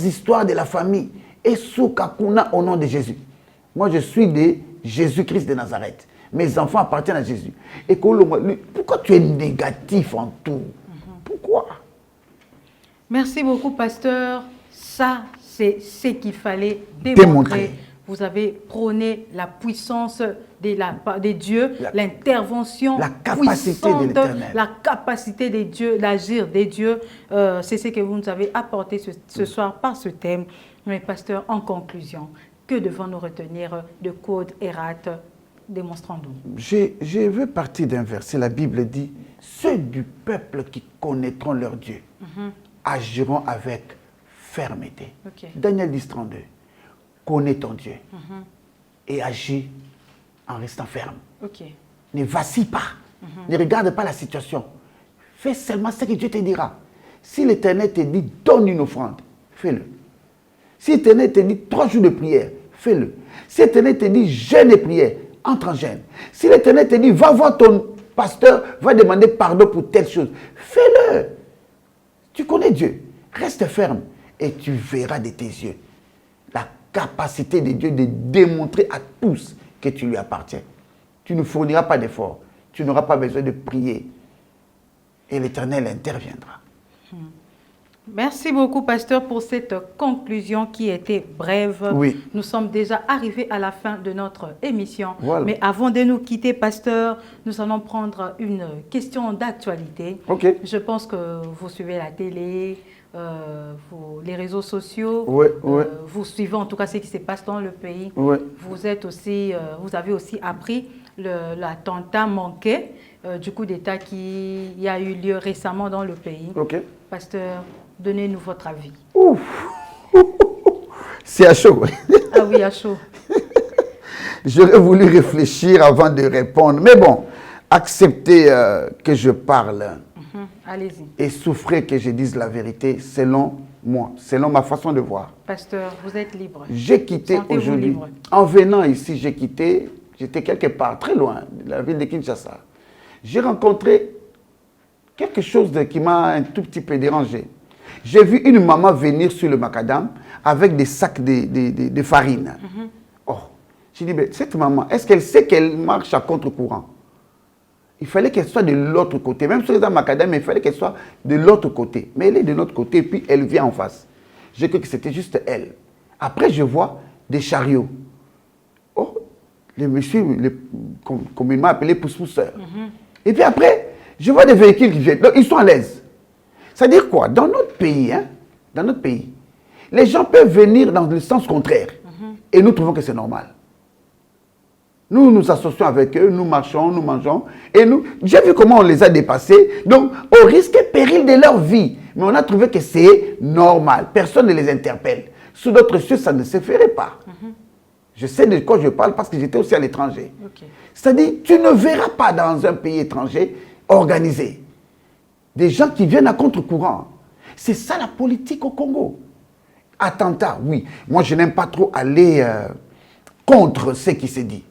Speaker 2: histoires de la famille, et Soukakuna au nom de Jésus. Moi, je suis de Jésus-Christ de Nazareth. Mes enfants appartiennent à Jésus. Et pourquoi tu es négatif en tout? Pourquoi?
Speaker 1: Merci beaucoup, pasteur. Ça, c'est ce qu'il fallait démontrer. Vous avez prôné la puissance de Dieu, l'intervention
Speaker 2: la capacité de l'Éternel.
Speaker 1: La capacité de Dieu, l'agir des dieux. C'est ce que vous nous avez apporté ce soir par ce thème. Mais pasteur, en conclusion, que devons-nous retenir de Code Errate? Démonstrons-nous.
Speaker 2: Je veux partir d'un verset. La Bible dit, ceux du peuple qui connaîtront leur Dieu agiront avec fermeté. Okay. Daniel 10, 32. Connais ton Dieu. et agis en restant ferme.
Speaker 1: Ok.
Speaker 2: Ne vacille pas. Ne regarde pas la situation. Fais seulement ce que Dieu te dira. Si l'Éternel te dit, donne une offrande, fais-le. Si l'Éternel te dit 3 jours de prière, fais-le. Si l'Éternel te dit jeûne et prière, entre en jeûne. Si l'Éternel te dit, va voir ton pasteur, va demander pardon pour telle chose, fais-le. Tu connais Dieu. Reste ferme et tu verras de tes yeux la capacité de Dieu de démontrer à tous que tu lui appartiens. Tu ne fourniras pas d'efforts. Tu n'auras pas besoin de prier. Et l'Éternel interviendra.
Speaker 1: Merci beaucoup, pasteur, pour cette conclusion qui était brève.
Speaker 2: Oui.
Speaker 1: Nous sommes déjà arrivés à la fin de notre émission.
Speaker 2: Voilà.
Speaker 1: Mais avant de nous quitter, pasteur, nous allons prendre une question d'actualité.
Speaker 2: Ok.
Speaker 1: Je pense que vous suivez la télé, les réseaux sociaux.
Speaker 2: Ouais, ouais.
Speaker 1: Vous suivez en tout cas ce qui se passe dans le pays.
Speaker 2: Ouais.
Speaker 1: Vous êtes aussi, vous avez aussi appris l'attentat manqué du coup d'État qui y a eu lieu récemment dans le pays.
Speaker 2: Ok.
Speaker 1: Pasteur, donnez-nous votre avis.
Speaker 2: Ouf. C'est à chaud.
Speaker 1: Ah oui, à chaud.
Speaker 2: J'aurais voulu réfléchir avant de répondre. Mais bon, acceptez que je parle
Speaker 1: Allez-y.
Speaker 2: et souffrez que je dise la vérité selon moi, selon ma façon de voir.
Speaker 1: Pasteur, vous êtes libre.
Speaker 2: J'ai quitté
Speaker 1: Sentez-vous
Speaker 2: aujourd'hui.
Speaker 1: libre.
Speaker 2: En venant ici, j'étais quelque part, très loin de la ville de Kinshasa. J'ai rencontré quelque chose qui m'a un tout petit peu dérangé. J'ai vu une maman venir sur le macadam avec des sacs de farine. Oh, j'ai dit, mais cette maman, est-ce qu'elle sait qu'elle marche à contre-courant? Il fallait qu'elle soit de l'autre côté. Même si c'est un macadam, il fallait qu'elle soit de l'autre côté. Mais elle est de notre côté, puis elle vient en face. J'ai cru que c'était juste elle. Après, je vois des chariots. Oh, les messieurs, communément appelés pousse-pousseurs. Et puis après, je vois des véhicules qui viennent. Donc, ils sont à l'aise. C'est-à-dire quoi? Dans notre pays, les gens peuvent venir dans le sens contraire. Et nous trouvons que c'est normal. Nous nous associons avec eux, nous marchons, nous mangeons. Et nous, j'ai vu comment on les a dépassés. Donc, au risque et péril de leur vie. Mais on a trouvé que c'est normal. Personne ne les interpelle. Sous d'autres cieux, ça ne se ferait pas. Je sais de quoi je parle parce que j'étais aussi à l'étranger.
Speaker 1: Okay.
Speaker 2: C'est-à-dire, tu ne verras pas dans un pays étranger organisé des gens qui viennent à contre-courant. C'est ça la politique au Congo. Attentat, oui. Moi, je n'aime pas trop aller contre ce qui se dit.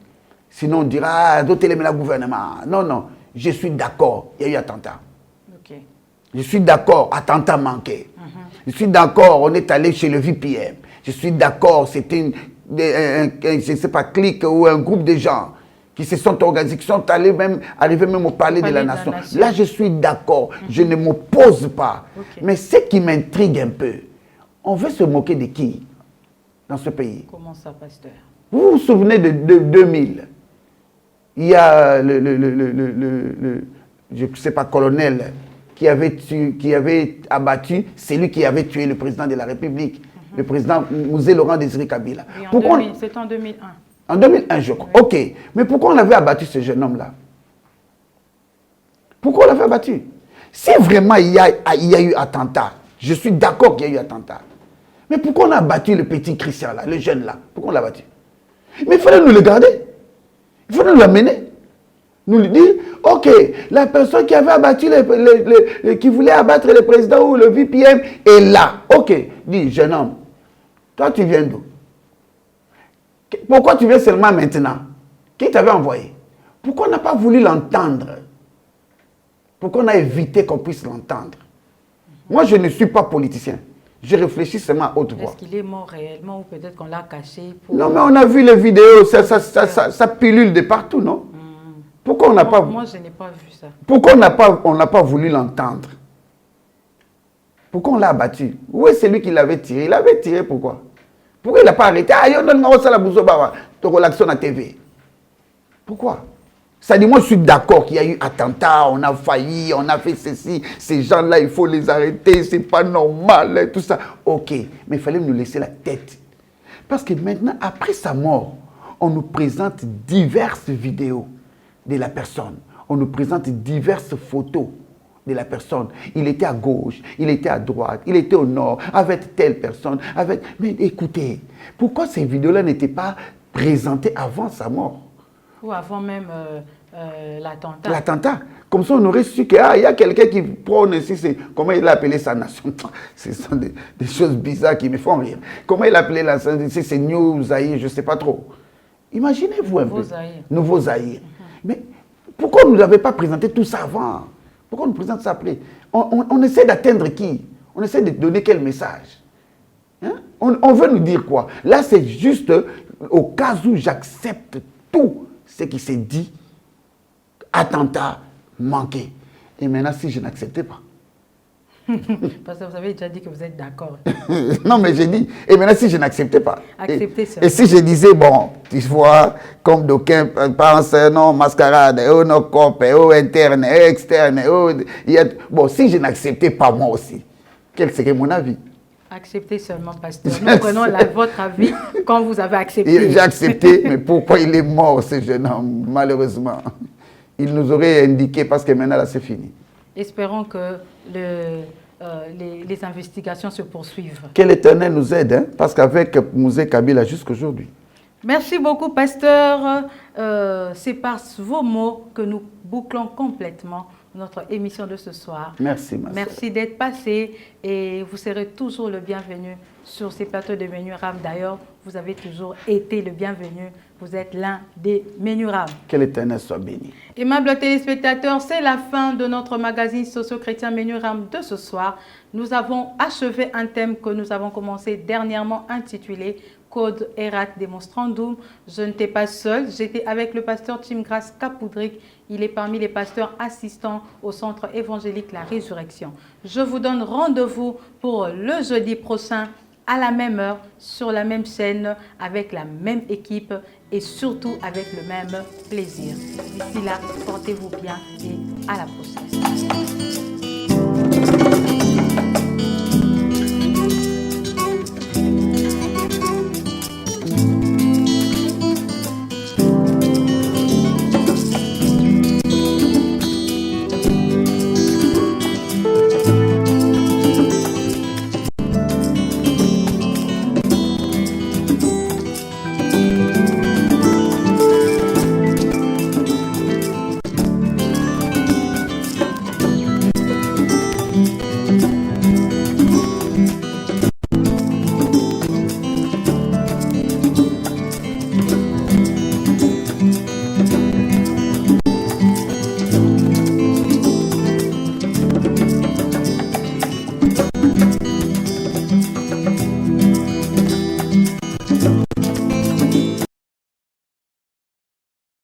Speaker 2: Sinon, on dira, d'autres aiment le gouvernement. Non, non, je suis d'accord, il y a eu attentat.
Speaker 1: Okay.
Speaker 2: Je suis d'accord, attentat manqué. Je suis d'accord, on est allé chez le VPM. Je suis d'accord, c'était je ne sais pas, clique ou un groupe de gens qui se sont organisés, qui sont arrivés même au palais de la nation. Là, je suis d'accord, je ne m'oppose pas. Okay. Mais ce qui m'intrigue un peu, on veut se moquer de qui dans ce pays?
Speaker 1: Comment ça, pasteur?
Speaker 2: Vous vous souvenez de 2000? Il y a je ne sais pas, colonel, qui avait abattu celui qui avait tué le président de la République, le président Mouzé Laurent Désiré Kabila.
Speaker 1: C'est en 2001.
Speaker 2: En 2001, je crois. Oui. Ok. Mais pourquoi on avait abattu ce jeune homme-là? Pourquoi on l'avait abattu? Si vraiment il y a eu attentat, je suis d'accord qu'il y a eu attentat. Mais pourquoi on a abattu le petit Christian là, le jeune là? Pourquoi on l'a abattu? Mais il fallait nous le garder. Il fallait nous l'amener. Nous lui dire, ok, la personne qui avait abattu, qui voulait abattre le président ou le VPM est là. Ok. Dis, jeune homme, toi tu viens d'où? Pourquoi tu viens seulement maintenant? Qui t'avait envoyé? Pourquoi on n'a pas voulu l'entendre? Pourquoi on a évité qu'on puisse l'entendre? Moi, je ne suis pas politicien. Je réfléchis seulement à haute voix.
Speaker 1: Est-ce qu'il est mort réellement ou peut-être qu'on l'a caché pour...
Speaker 2: Non, mais on a vu les vidéos, ça pilule de partout, non? Pourquoi on n'a pas...
Speaker 1: Moi, je n'ai pas vu ça.
Speaker 2: Pourquoi on n'a pas voulu l'entendre? Pourquoi on l'a abattu? Où est celui qui l'avait tiré? Il l'avait tiré pourquoi? Pourquoi il n'a pas arrêté? Ah, il donne ça la bouzoba, ton relaxon à TV. Pourquoi? Ça dit, moi je suis d'accord qu'il y a eu attentat, on a failli, on a fait ceci, ces gens-là, il faut les arrêter, c'est pas normal, et tout ça. Ok, mais il fallait nous laisser la tête. Parce que maintenant, après sa mort, on nous présente diverses vidéos de la personne. On nous présente diverses photos de la personne. Il était à gauche, il était à droite, il était au nord, avec telle personne, avec... Mais écoutez, pourquoi ces vidéos-là n'étaient pas présenté avant sa mort.
Speaker 1: Ou avant même l'attentat.
Speaker 2: L'attentat. Comme ça, on aurait su qu'il y a quelqu'un qui prône ici, comment il a appelé sa nation. Ce sont des choses bizarres qui me font rire. Comment il a appelé la nation, c'est New Zaïre, je ne sais pas trop. Imaginez-vous un peu. Nouveau Zaïre. Mais pourquoi on ne nous avait pas présenté tout ça avant? Pourquoi on nous présente ça après? On essaie d'atteindre qui? On essaie de donner quel message? Hein? On veut nous dire quoi? Là, c'est juste au cas où j'accepte tout ce qui s'est dit, attentat manqué. Et maintenant, si je n'acceptais pas.
Speaker 1: Parce que vous avez déjà dit que vous êtes d'accord.
Speaker 2: Non, mais j'ai dit, et maintenant, si je n'acceptais pas.
Speaker 1: Acceptez ça.
Speaker 2: Et si je disais, bon, tu vois, comme d'aucuns pensent, non, mascarade, oh, non, cop, oh, interne, oh, externe, oh, bon, si je n'acceptais pas moi aussi, quel serait mon avis?
Speaker 1: Acceptez seulement, pasteur. Nous prenons votre avis quand vous avez accepté.
Speaker 2: J'ai accepté, mais pourquoi il est mort, ce jeune homme, malheureusement? Il nous aurait indiqué parce que maintenant, là, c'est fini.
Speaker 1: Espérons que les investigations se poursuivent.
Speaker 2: Que l'Éternel nous aide, hein, parce qu'avec Mouzé Kabila jusqu'aujourd'hui.
Speaker 1: Merci beaucoup, pasteur. C'est par vos mots que nous bouclons complètement notre émission de ce soir.
Speaker 2: Merci, ma
Speaker 1: Merci d'être passé et vous serez toujours le bienvenu sur ces plateaux de Menuram. D'ailleurs, vous avez toujours été le bienvenu. Vous êtes l'un des Menuram.
Speaker 2: Que l'Éternel soit béni.
Speaker 1: Aimables téléspectateurs, c'est la fin de notre magazine socio-chrétien Menuram de ce soir. Nous avons achevé un thème que nous avons commencé dernièrement intitulé Code Erat Demonstrandum. Je n'étais pas seul, j'étais avec le pasteur Timgras Kapoudrik. Il est parmi les pasteurs assistants au centre évangélique La Résurrection. Je vous donne rendez-vous pour le jeudi prochain à la même heure, sur la même chaîne, avec la même équipe et surtout avec le même plaisir. D'ici là, portez-vous bien et à la prochaine.